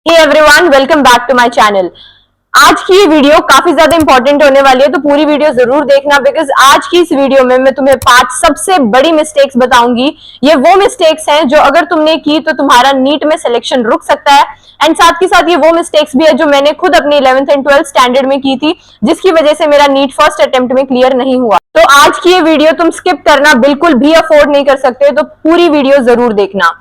Hey everyone, welcome back to my channel. आज की ये वीडियो काफी ज्यादा इंपॉर्टेंट होने वाली है, तो पूरी वीडियो जरूर देखना बिकॉज आज की इस वीडियो में मैं तुम्हें 5 सबसे बड़ी मिस्टेक्स बताऊंगी। ये वो मिस्टेक्स हैं जो अगर तुमने की तो तुम्हारा नीट में सिलेक्शन रुक सकता है। एंड साथ के साथ ये वो मिस्टेक्स भी है जो मैंने खुद अपने 11th एंड 12th स्टैंडर्ड में की थी, जिसकी वजह से मेरा नीट फर्स्ट अटेम्प्ट में क्लियर नहीं हुआ। तो आज की ये वीडियो तुम स्किप करना बिल्कुल भी अफोर्ड नहीं कर सकते, तो पूरी वीडियो जरूर देखना।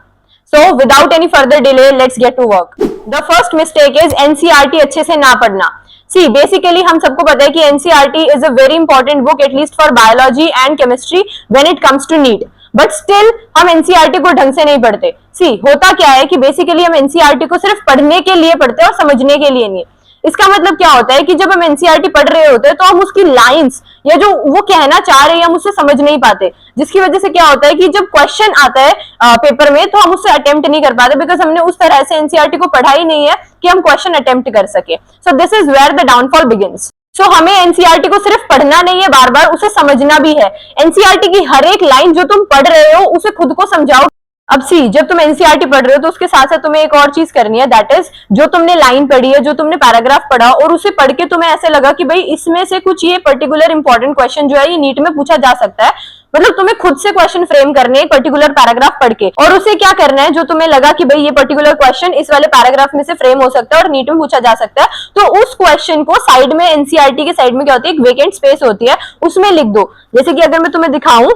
So without any further delay, let's get to work. The first mistake is NCERT अच्छे से ना पढ़ना। See, basically हम सबको पता है कि NCERT is a very important book at least for biology and chemistry when it comes to NEET. But still हम NCERT को ढंग से नहीं पढ़ते। See, होता क्या है कि बेसिकली हम NCERT को सिर्फ पढ़ने के लिए पढ़ते हैं और समझने के लिए नहीं। इसका मतलब क्या होता है कि जब हम एनसीईआरटी पढ़ रहे होते हैं तो हम उसकी लाइंस या जो वो कहना चाह रहे हैं हम उससे समझ नहीं पाते, जिसकी वजह से क्या होता है कि जब क्वेश्चन आता है पेपर में तो हम उससे अटेम्प्ट नहीं कर पाते बिकॉज हमने उस तरह से एनसीईआरटी को पढ़ा ही नहीं है कि हम क्वेश्चन अटेम्प्ट कर सके। So this is where the downfall begins. So हमें एनसीईआरटी को सिर्फ पढ़ना नहीं है, बार बार उसे समझना भी है। एनसीईआरटी की हर एक लाइन जो तुम पढ़ रहे हो उसे खुद को समझाओ। अब सी, जब तुम एनसीईआरटी पढ़ रहे हो तो उसके साथ साथ तुम्हें एक और चीज करनी है, दैट इज जो तुमने लाइन पढ़ी है, जो तुमने पैराग्राफ पढ़ा और उसे पढ़ के तुम्हें ऐसे लगा कि भाई इसमें से कुछ ये पर्टिकुलर इंपॉर्टेंट क्वेश्चन जो है ये नीट में पूछा जा सकता है। मतलब तुम्हें खुद से क्वेश्चन फ्रेम करने एक पर्टिकुलर पैराग्राफ पढ़ के, और उसे क्या करना है जो तुम्हें लगा कि भाई ये पर्टिकुलर क्वेश्चन इस वाले पैराग्राफ में से फ्रेम हो सकता है और नीट में पूछा जा सकता है, तो उस क्वेश्चन को साइड में एनसीईआरटी के साइड में क्या होती है, एक वेकेंट स्पेस होती है, उसमें लिख दो। जैसे कि अगर मैं तुम्हें दिखाऊं,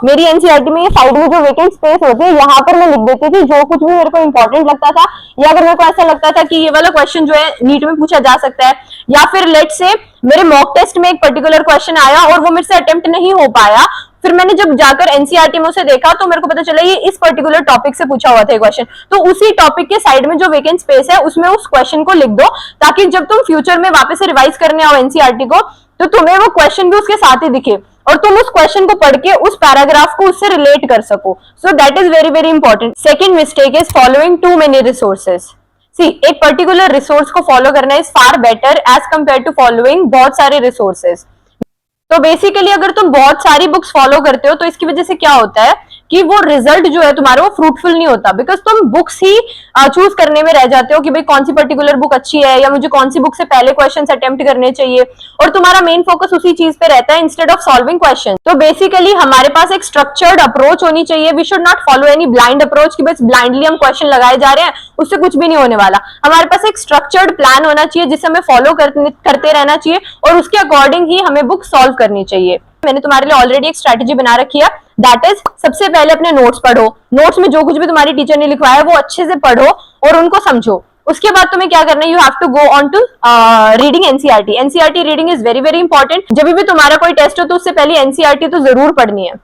मेरी एनसीईआरटी में ये साइड में जो वेकेंट स्पेस होती है यहाँ पर मैं लिख देती थी जो कुछ भी मेरे को इंपॉर्टेंट लगता था, या अगर मेरे को ऐसा लगता था कि ये वाला क्वेश्चन जो है नीट में पूछा जा सकता है, या फिर लेट से मेरे मॉक टेस्ट में एक पर्टिकुलर क्वेश्चन आया और वो मेरे से अटेम्प्ट नहीं हो पाया, फिर मैंने जब जाकर एनसीईआरटी में उसे देखा तो मेरे को पता चला ये इस पर्टिकुलर टॉपिक से पूछा हुआ था क्वेश्चन, तो उसी टॉपिक के साइड में जो वेकेंट स्पेस है उसमें उस क्वेश्चन को लिख दो, ताकि जब तुम फ्यूचर में वापस से रिवाइज करने आओ एनसीईआरटी को तो तुम्हें वो क्वेश्चन भी उसके साथ ही दिखे और तुम उस क्वेश्चन को पढ़ के उस पैराग्राफ को उससे रिलेट कर सको। So that is very very important. Second mistake is following too many resources. See, एक पर्टिकुलर रिसोर्स को फॉलो करना is far better as compare to following बहुत सारे रिसोर्सेज। तो बेसिकली अगर तुम बहुत सारी बुक्स फॉलो करते हो तो इसकी वजह से क्या होता है कि वो रिजल्ट जो है तुम्हारा वो फ्रूटफुल नहीं होता, बिकॉज तुम बुक्स ही चूज करने में रह जाते हो कि भाई कौन सी पर्टिकुलर बुक अच्छी है या मुझे कौन सी बुक से पहले क्वेश्चंस अटेम्प्ट करने चाहिए, और तुम्हारा मेन फोकस उसी चीज पे रहता है इंस्टेड ऑफ सॉल्विंग क्वेश्चन। तो बेसिकली हमारे पास एक स्ट्रक्चर्ड अप्रोच होनी चाहिए। We should not follow any blind approach कि बस ब्लाइंडली हम क्वेश्चन लगाए जा रहे हैं, उससे कुछ भी नहीं होने वाला। हमारे पास एक स्ट्रक्चर्ड प्लान होना चाहिए जिसे हमें फॉलो करते रहना चाहिए और उसके अकॉर्डिंग ही हमें बुक सॉल्व करनी चाहिए। मैंने तुम्हारे लिए ऑलरेडी एक स्ट्रेटेजी बना रखी है, दैट इज सबसे पहले अपने नोट्स पढ़ो। नोट्स में जो कुछ भी तुम्हारी टीचर ने लिखवाया है वो अच्छे से पढ़ो और उनको समझो। उसके बाद तुम्हें क्या करना है, you have to go on to reading NCERT. NCERT reading is very very important. जब भी तुम्हारा कोई टेस्ट हो तो उससे पहले एनसीईआरटी तो जरूर पढ़नी है।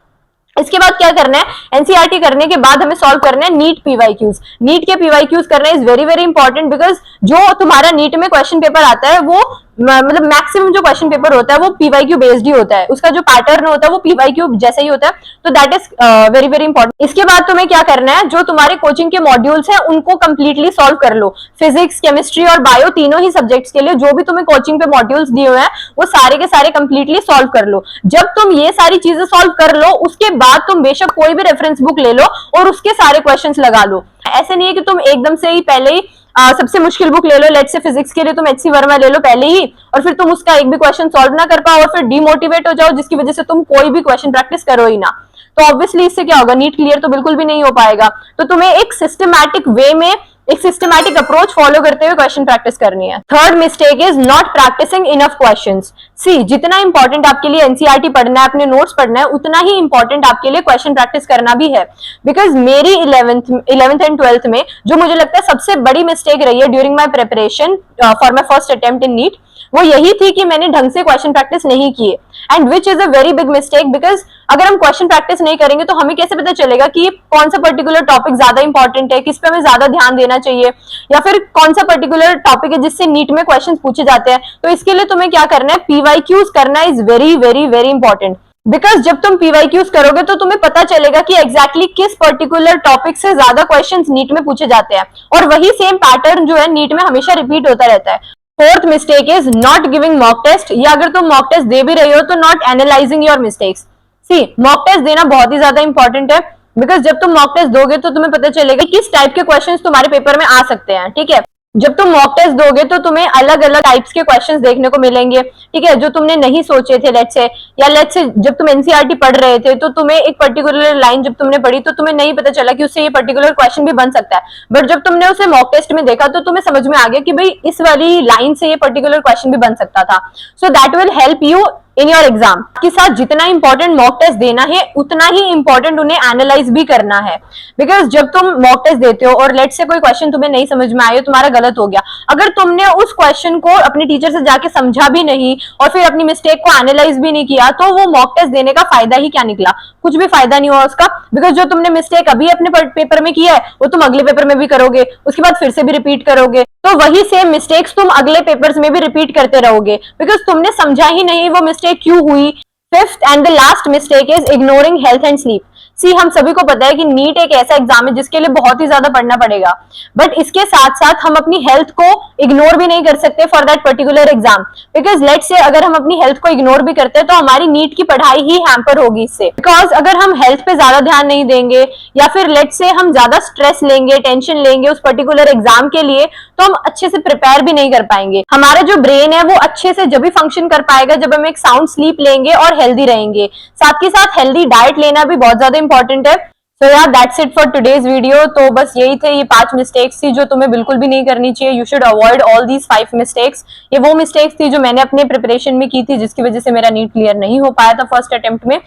इसके बाद क्या करना है, एनसीईआरटी करने के बाद हमें सॉल्व करना है नीट पीवाईक्यूज। नीट के पीवाईक्यूज करना is very very important because जो तुम्हारा नीट में क्वेश्चन पेपर आता है वो मतलब मैक्सिमम जो क्वेश्चन पेपर होता है वो पीवाईक्यू बेस्ड ही होता है, उसका जो पैटर्न होता है वो पीवाईक्यू जैसा ही होता है, तो that is very very important. इसके बाद तुम्हें क्या करना है, जो तुम्हारे कोचिंग के मॉड्यूल्स हैं उनको कंप्लीटली सॉल्व कर लो। फिजिक्स, केमिस्ट्री और बायो तीनों ही सब्जेक्ट्स के लिए जो भी तुम्हें कोचिंग पे मॉड्यूल्स दिए हुए हैं वो सारे के सारे कंप्लीटली सॉल्व कर लो। जब तुम ये सारी चीजें सॉल्व कर लो उसके बाद तुम बेशक कोई भी रेफरेंस बुक ले लो और उसके सारे क्वेश्चंस लगा लो। ऐसे नहीं है कि तुम एकदम से ही पहले ही सबसे मुश्किल बुक ले लो, लेट्स से फिजिक्स के लिए तुम एचसी वर्मा ले लो पहले ही, और फिर तुम उसका एक भी क्वेश्चन सॉल्व ना कर पाओ और फिर डिमोटिवेट हो जाओ जिसकी वजह से तुम कोई भी क्वेश्चन प्रैक्टिस करो ही ना। तो ऑब्वियसली इससे क्या होगा, नीट क्लियर तो बिल्कुल भी नहीं हो पाएगा। तो तुम्हें एक सिस्टमैटिक वे में एक सिस्टमैटिक अप्रोच फॉलो करते हुए क्वेश्चन प्रैक्टिस करनी है। Third mistake is not practicing enough questions. See, जितना इंपॉर्टेंट आपके लिए एनसीईआरटी पढ़ना है, अपने नोट्स पढ़ना है, उतना ही इंपॉर्टेंट आपके लिए क्वेश्चन प्रैक्टिस करना भी है। बिकॉज मेरी 11th एंड 12th में जो मुझे लगता है सबसे बड़ी मिस्टेक रही है during my preparation for my first attempt in NEET, वो यही थी कि मैंने ढंग से क्वेश्चन प्रैक्टिस नहीं किए, and which is a very big mistake because अगर हम क्वेश्चन प्रैक्टिस नहीं करेंगे तो हमें कैसे पता चलेगा कि कौन सा पर्टिकुलर टॉपिक ज्यादा इंपॉर्टेंट है, किस पे हमें ज्यादा ध्यान देना चाहिए, या फिर कौन सा पर्टिकुलर टॉपिक है जिससे नीट में क्वेश्चंस पूछे जाते हैं। तो इसके लिए तुम्हें क्या करना है, पीवाईक्यूज करना is very very very important. Because जब तुम पीवाईक्यूज करोगे तो तुम्हें पता चलेगा कि एग्जैक्टली किस पर्टिकुलर टॉपिक से ज्यादा क्वेश्चंस नीट में पूछे जाते हैं, और वही सेम पैटर्न जो है नीट में हमेशा रिपीट होता रहता है। Fourth mistake is not giving mock test, या अगर तुम मॉक टेस्ट दे भी रहे हो तो not analysing your mistakes. See, mock test देना बहुत ही ज्यादा इंपॉर्टेंट है। बिकॉज जब तुम मॉक टेस्ट दोगे तो तुम्हें पता चलेगा किस टाइप के क्वेश्चंस तुम्हारे पेपर में आ सकते हैं, ठीक है। जब तुम मॉक टेस्ट दोगे तो तुम्हें अलग अलग टाइप्स के क्वेश्चंस देखने को मिलेंगे, ठीक है, जो तुमने नहीं सोचे थे लेट्स से, या लेट्स से जब तुम एनसीईआरटी पढ़ रहे थे तो तुम्हें एक पर्टिकुलर लाइन जब तुमने पढ़ी तो तुम्हें नहीं पता चला कि उससे ये पर्टिकुलर क्वेश्चन भी बन सकता है, बट जब तुमने उसे मॉक टेस्ट में देखा तो तुम्हें समझ में आ गया कि भाई इस वाली लाइन से ये पर्टिकुलर क्वेश्चन भी बन सकता था। So that will help you in your exam. के साथ जितना इंपॉर्टेंट मॉक टेस्ट देना है उतना ही इंपॉर्टेंट उन्हें एनालाइज भी करना है, बिकॉज जब तुम मॉक टेस्ट देते हो और लेट से कोई क्वेश्चन तुम्हें नहीं समझ में आया, तुम्हारा गलत हो गया, अगर तुमने उस क्वेश्चन को अपने टीचर से जाके समझा भी नहीं और फिर अपनी मिस्टेक को एनालाइज भी नहीं किया तो वो मॉक टेस्ट देने का फायदा ही क्या निकला, कुछ भी फायदा नहीं हुआ उसका, बिकॉज जो तुमने मिस्टेक अभी अपने पेपर में किया है वो तुम अगले पेपर में भी करोगे, उसके बाद फिर से भी रिपीट करोगे, तो वही सेम मिस्टेक्स तुम अगले पेपर्स में भी रिपीट करते रहोगे, बिकॉज तुमने समझा ही नहीं वो मिस्टेक क्यों हुई। Fifth and the last mistake is ignoring health and sleep. See हम सभी को पता है कि नीट एक ऐसा एग्जाम है जिसके लिए बहुत ही ज्यादा पढ़ना पड़ेगा, बट इसके साथ साथ हम अपनी हेल्थ को इग्नोर भी नहीं कर सकते for that particular exam, because late से अगर हम अपनी हेल्थ को इग्नोर भी करते हैं तो हमारी नीट की पढ़ाई ही हैम्पर होगी इससे, बिकॉज अगर हम हेल्थ पे ज्यादा ध्यान नहीं देंगे या फिर लेट से हम ज्यादा स्ट्रेस लेंगे, टेंशन लेंगे उस पर्टिकुलर एग्जाम के लिए, तो हम अच्छे से प्रिपेयर भी नहीं कर पाएंगे। हमारा जो ब्रेन है वो अच्छे से जब भी फंक्शन कर पाएगा जब हम एक साउंड स्लीप लेंगे और हेल्दी रहेंगे, साथ के साथ हेल्दी डाइट लेना भी बहुत ज्यादा इंपॉर्टेंट है। सो यार that's it for today's video. तो बस यही थे, ये 5 मिस्टेक्स थी जो तुम्हें बिल्कुल भी नहीं करनी चाहिए। You should avoid all these 5 mistakes. ये वो मिस्टेक्स थी जो मैंने अपने प्रिपरेशन में की थी जिसकी वजह से मेरा नीट क्लियर नहीं हो पाया था फर्स्ट अटेम्प्ट में।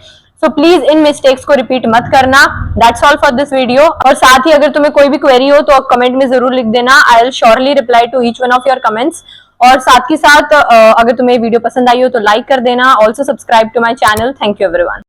सो प्लीज इन मिस्टेक्स को रिपीट मत करना। That's all for this video. और साथ ही अगर तुम्हें कोई भी क्वेरी हो तो कमेंट में जरूर लिख देना। I will surely reply to each one of your comments. और साथ ही साथ अगर तुम्हें वीडियो पसंद आई हो तो लाइक कर देना। Also subscribe to my channel. Thank you everyone.